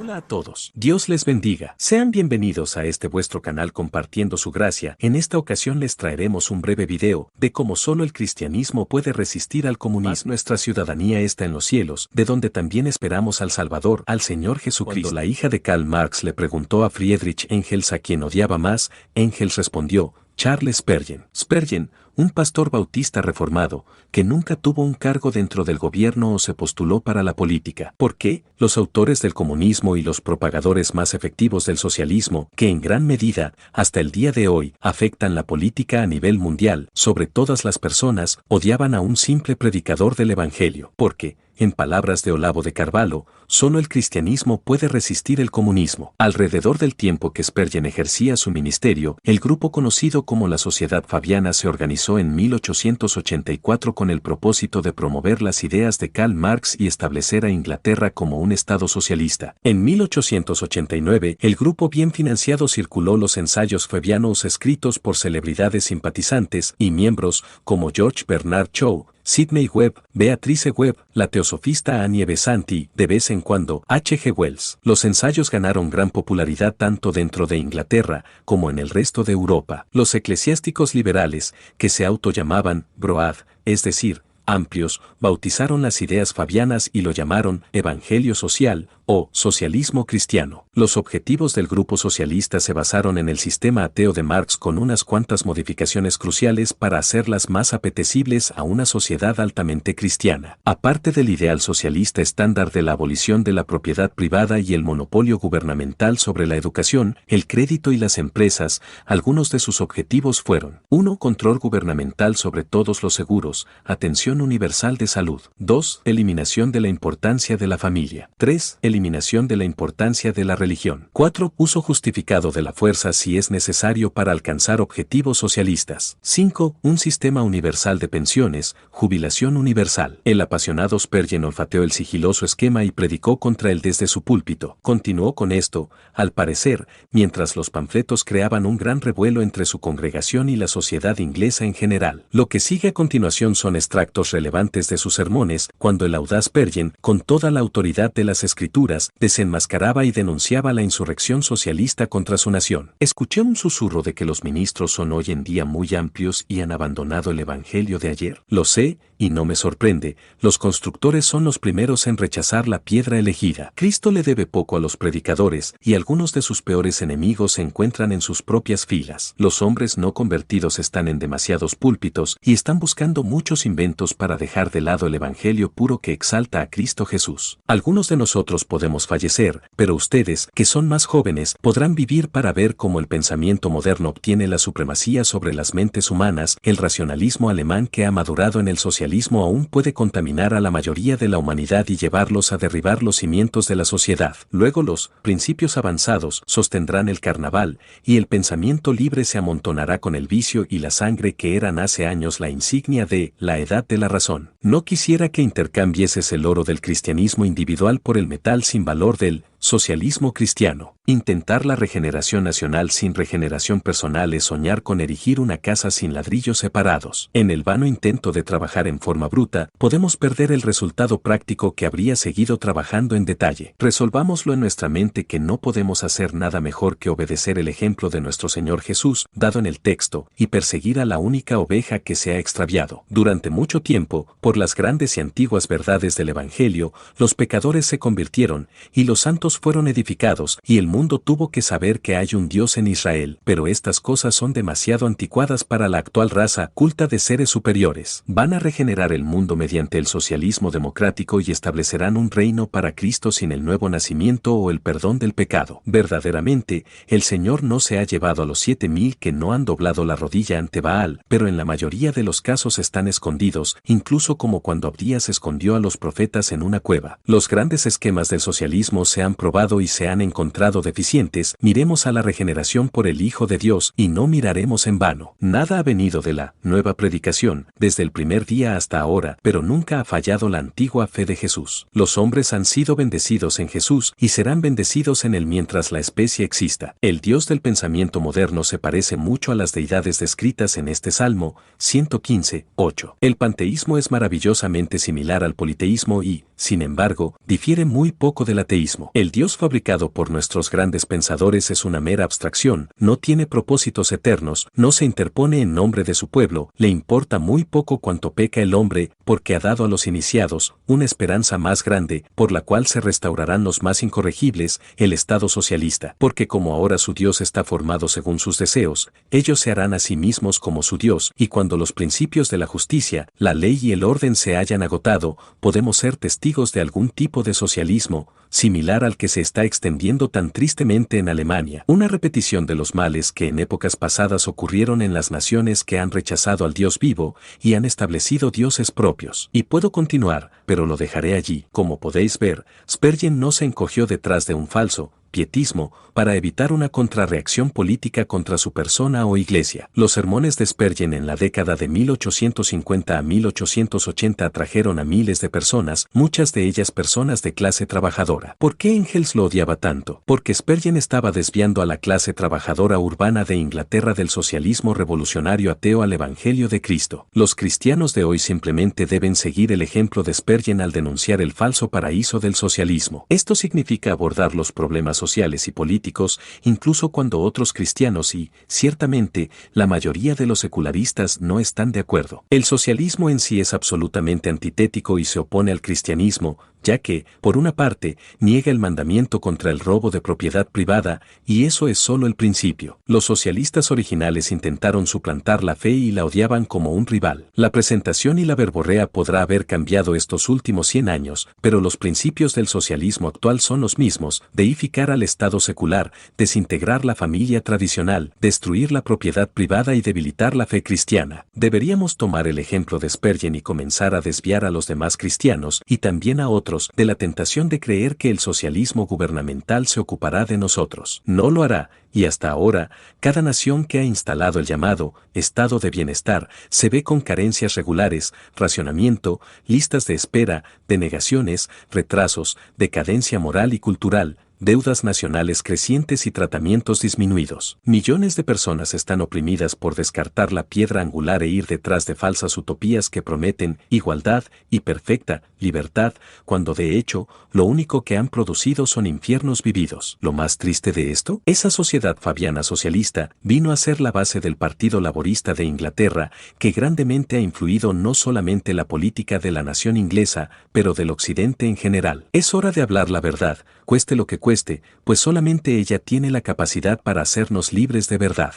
Hola a todos, Dios les bendiga. Sean bienvenidos a este vuestro canal compartiendo su gracia. En esta ocasión les traeremos un breve video de cómo solo el cristianismo puede resistir al comunismo. Nuestra ciudadanía está en los cielos, de donde también esperamos al Salvador, al Señor Jesucristo. Cuando la hija de Karl Marx le preguntó a Friedrich Engels a quién odiaba más, Engels respondió, Charles Spurgeon. Spurgeon, un pastor bautista reformado, que nunca tuvo un cargo dentro del gobierno o se postuló para la política. ¿Por qué? Los autores del comunismo y los propagadores más efectivos del socialismo, que en gran medida, hasta el día de hoy, afectan la política a nivel mundial, sobre todas las personas, odiaban a un simple predicador del Evangelio. Porque, en palabras de Olavo de Carvalho, solo el cristianismo puede resistir el comunismo. Alrededor del tiempo que Spurgeon ejercía su ministerio, el grupo conocido como la Sociedad Fabiana se organizó en 1884 con el propósito de promover las ideas de Karl Marx y establecer a Inglaterra como un Estado socialista. En 1889, el grupo bien financiado circuló los ensayos fabianos escritos por celebridades simpatizantes y miembros como George Bernard Shaw, Sidney Webb, Beatrice Webb, la teosofista Annie Besant, de vez en cuando H.G. Wells. Los ensayos ganaron gran popularidad tanto dentro de Inglaterra como en el resto de Europa. Los eclesiásticos liberales, que se autollamaban broad, es decir, amplios, bautizaron las ideas fabianas y lo llamaron Evangelio Social o Socialismo Cristiano. Los objetivos del grupo socialista se basaron en el sistema ateo de Marx con unas cuantas modificaciones cruciales para hacerlas más apetecibles a una sociedad altamente cristiana. Aparte del ideal socialista estándar de la abolición de la propiedad privada y el monopolio gubernamental sobre la educación, el crédito y las empresas, algunos de sus objetivos fueron: 1. Control gubernamental sobre todos los seguros, atención universal de salud. 2. Eliminación de la importancia de la familia. 3. Eliminación de la importancia de la religión. 4. Uso justificado de la fuerza si es necesario para alcanzar objetivos socialistas. 5. Un sistema universal de pensiones, jubilación universal. El apasionado Spurgeon olfateó el sigiloso esquema y predicó contra él desde su púlpito. Continuó con esto, al parecer, mientras los panfletos creaban un gran revuelo entre su congregación y la sociedad inglesa en general. Lo que sigue a continuación son extractos relevantes de sus sermones, cuando el audaz Spurgeon, con toda la autoridad de las escrituras, desenmascaraba y denunciaba la insurrección socialista contra su nación. Escuché un susurro de que los ministros son hoy en día muy amplios y han abandonado el evangelio de ayer. Lo sé, y no me sorprende, los constructores son los primeros en rechazar la piedra elegida. Cristo le debe poco a los predicadores, y algunos de sus peores enemigos se encuentran en sus propias filas. Los hombres no convertidos están en demasiados púlpitos y están buscando muchos inventos para dejar de lado el evangelio puro que exalta a Cristo Jesús. Algunos de nosotros podemos fallecer, pero ustedes, que son más jóvenes, podrán vivir para ver cómo el pensamiento moderno obtiene la supremacía sobre las mentes humanas. El racionalismo alemán que ha madurado en el socialismo aún puede contaminar a la mayoría de la humanidad y llevarlos a derribar los cimientos de la sociedad. Luego los principios avanzados sostendrán el carnaval, y el pensamiento libre se amontonará con el vicio y la sangre que eran hace años la insignia de la edad de la razón. No quisiera que intercambieses el oro del cristianismo individual por el metal sin valor del socialismo cristiano. Intentar la regeneración nacional sin regeneración personal es soñar con erigir una casa sin ladrillos separados. En el vano intento de trabajar en forma bruta, podemos perder el resultado práctico que habría seguido trabajando en detalle. Resolvámoslo en nuestra mente que no podemos hacer nada mejor que obedecer el ejemplo de nuestro Señor Jesús, dado en el texto, y perseguir a la única oveja que se ha extraviado. Durante mucho tiempo, por las grandes y antiguas verdades del Evangelio, los pecadores se convirtieron, y los santos fueron edificados, y el mundo tuvo que saber que hay un Dios en Israel. Pero estas cosas son demasiado anticuadas para la actual raza culta de seres superiores. Van a regenerar el mundo mediante el socialismo democrático y establecerán un reino para Cristo sin el nuevo nacimiento o el perdón del pecado. Verdaderamente, el Señor no se ha llevado a los 7,000 que no han doblado la rodilla ante Baal, pero en la mayoría de los casos están escondidos, incluso como cuando Abdías escondió a los profetas en una cueva. Los grandes esquemas del socialismo se han probado y se han encontrado deficientes. Miremos a la regeneración por el Hijo de Dios y no miraremos en vano. Nada ha venido de la nueva predicación desde el primer día hasta ahora, pero nunca ha fallado la antigua fe de Jesús. Los hombres han sido bendecidos en Jesús y serán bendecidos en él mientras la especie exista. El Dios del pensamiento moderno se parece mucho a las deidades descritas en este Salmo 115:8. El panteísmo es maravillosamente similar al politeísmo y, sin embargo, difiere muy poco del ateísmo. El el Dios fabricado por nuestros grandes pensadores es una mera abstracción, no tiene propósitos eternos, no se interpone en nombre de su pueblo, le importa muy poco cuánto peca el hombre, porque ha dado a los iniciados una esperanza más grande, por la cual se restaurarán los más incorregibles, el Estado socialista, porque como ahora su Dios está formado según sus deseos, ellos se harán a sí mismos como su Dios, y cuando los principios de la justicia, la ley y el orden se hayan agotado, podemos ser testigos de algún tipo de socialismo, similar al que se está extendiendo tan tristemente en Alemania, una repetición de los males que en épocas pasadas ocurrieron en las naciones que han rechazado al Dios vivo y han establecido dioses propios. Y puedo continuar, pero lo dejaré allí. Como podéis ver, Spurgeon no se encogió detrás de un falso pietismo para evitar una contrarreacción política contra su persona o iglesia. Los sermones de Spurgeon en la década de 1850 a 1880 atrajeron a miles de personas, muchas de ellas personas de clase trabajadora. ¿Por qué Engels lo odiaba tanto? Porque Spurgeon estaba desviando a la clase trabajadora urbana de Inglaterra del socialismo revolucionario ateo al Evangelio de Cristo. Los cristianos de hoy simplemente deben seguir el ejemplo de Spurgeon al denunciar el falso paraíso del socialismo. Esto significa abordar los problemas sociales y políticos, incluso cuando otros cristianos y, ciertamente, la mayoría de los secularistas no están de acuerdo. El socialismo en sí es absolutamente antitético y se opone al cristianismo, ya que, por una parte, niega el mandamiento contra el robo de propiedad privada, y eso es solo el principio. Los socialistas originales intentaron suplantar la fe y la odiaban como un rival. La presentación y la verborrea podrá haber cambiado estos últimos 100 años, pero los principios del socialismo actual son los mismos: deificar al Estado secular, desintegrar la familia tradicional, destruir la propiedad privada y debilitar la fe cristiana. Deberíamos tomar el ejemplo de Spurgeon y comenzar a desviar a los demás cristianos, y también a otros, de la tentación de creer que el socialismo gubernamental se ocupará de nosotros. No lo hará, y hasta ahora, cada nación que ha instalado el llamado estado de bienestar se ve con carencias regulares, racionamiento, listas de espera, denegaciones, retrasos, decadencia moral y cultural, deudas nacionales crecientes y tratamientos disminuidos. Millones de personas están oprimidas por descartar la piedra angular e ir detrás de falsas utopías que prometen igualdad y perfecta libertad, cuando de hecho, lo único que han producido son infiernos vividos. Lo más triste de esto, esa sociedad fabiana socialista vino a ser la base del Partido Laborista de Inglaterra, que grandemente ha influido no solamente la política de la nación inglesa, pero del occidente en general. Es hora de hablar la verdad, cueste lo que cueste, pues solamente ella tiene la capacidad para hacernos libres de verdad.